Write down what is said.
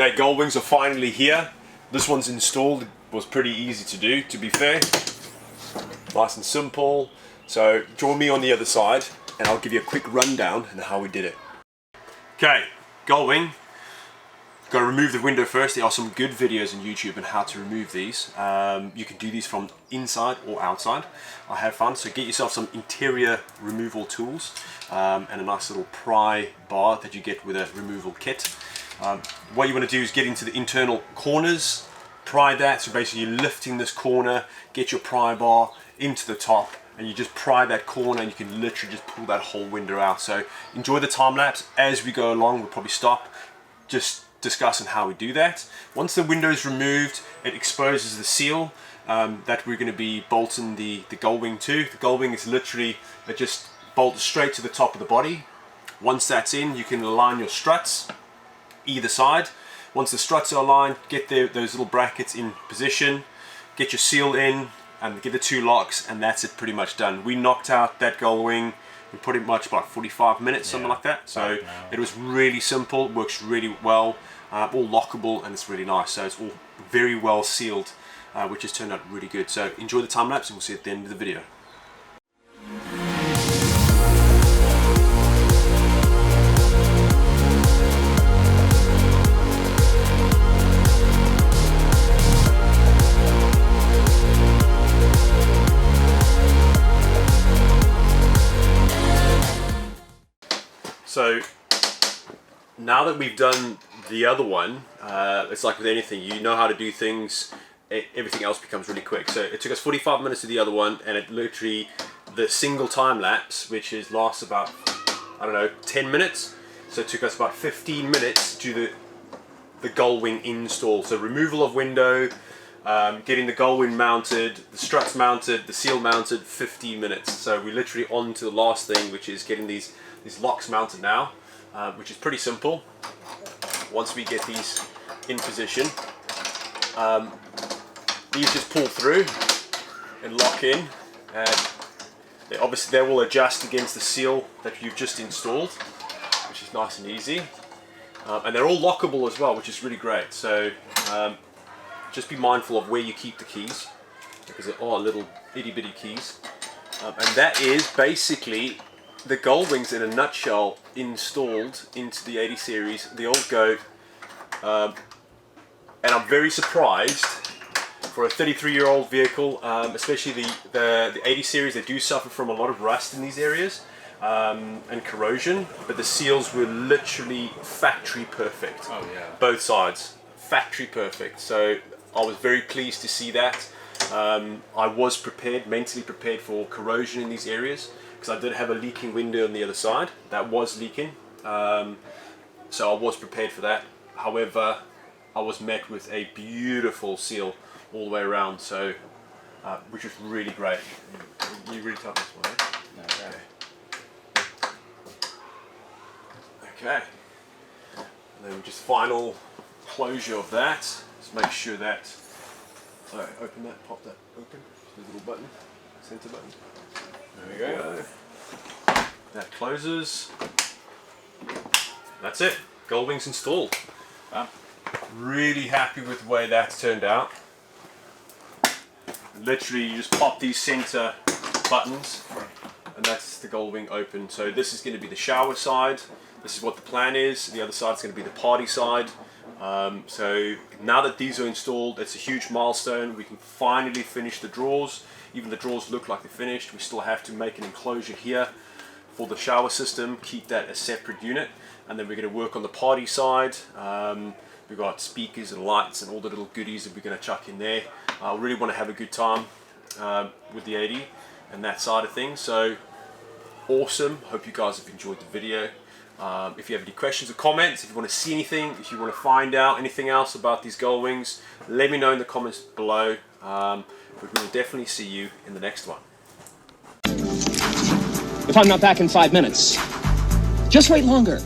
Okay, Gullwings are finally here. This one's installed. It was pretty easy to do, to be fair. Nice and simple. So join me on the other side and I'll give you a quick rundown on how we did it. Okay, Gullwing. Got to remove the window first. There are some good videos on YouTube on how to remove these. You can do these from inside or outside. I have fun, so get yourself some interior removal tools and a nice little pry bar that you get with a removal kit. What you want to do is get into the internal corners, pry that. So basically you're lifting this corner, get your pry bar into the top, and you just pry that corner and you can literally just pull that whole window out. So enjoy the time lapse. As we go along, we'll probably stop, just discussing how we do that. Once the window is removed, it exposes the seal that we're going to be bolting the Gullwing to. The Gullwing is literally just bolted straight to the top of the body. Once that's in, you can align your struts either side. Once the struts are aligned, get those little brackets in position, get your seal in, and get the two locks, and that's it, pretty much done. We knocked out that Gullwing in pretty much about 45 minutes, something like that. So it was really simple, works really well, all lockable, and it's really nice. So it's all very well sealed, which has turned out really good. So enjoy the time lapse and we'll see you at the end of the video. So now that we've done the other one, it's like with anything, you know how to do things, everything else becomes really quick. So it took us 45 minutes to the other one, and it literally, the single time lapse, which lasts about, I don't know, 10 minutes. So it took us about 15 minutes to do the Gullwing install. So removal of window, getting the Gullwing mounted, the struts mounted, the seal mounted, 15 minutes. So we're literally on to the last thing, which is getting these locks mounted now, which is pretty simple. Once we get these in position, these just pull through and lock in, and obviously they will adjust against the seal that you've just installed, which is nice and easy. And they're all lockable as well, which is really great. So just be mindful of where you keep the keys, because they are little itty bitty keys. And that is basically the Gullwings in a nutshell, installed into the 80 series, the old goat. And I'm very surprised for a 33-year-old vehicle, especially the 80 series. They do suffer from a lot of rust in these areas and corrosion, but the seals were literally factory perfect. Oh yeah, both sides factory perfect. So I was very pleased to see that. I was prepared, mentally prepared for corrosion in these areas, because I did have a leaking window on the other side that was leaking, so I was prepared for that. However, I was met with a beautiful seal all the way around, so which was really great. You really tough this one, eh? No, okay. And then just final closure of that. Just make sure that. So open that, pop that open. The little button, center button. There we go. That closes. That's it. Gullwing's installed. Really happy with the way that's turned out. Literally, you just pop these center buttons, and that's the Gullwing open. So this is going to be the shower side. This is what the plan is. The other side is going to be the party side. So now that these are installed, it's a huge milestone. We can finally finish the drawers. Even the drawers look like they're finished. We still have to make an enclosure here for the shower system, keep that a separate unit, and then we're going to work on the party side. We've got speakers and lights and all the little goodies that we're going to chuck in there. I really want to have a good time with the 80 and that side of things. So awesome. Hope you guys have enjoyed the video. If you have any questions or comments, if you want to see anything, if you want to find out anything else about these Gullwings, let me know in the comments below. But we will definitely see you in the next one. If I'm not back in 5 minutes, just wait longer.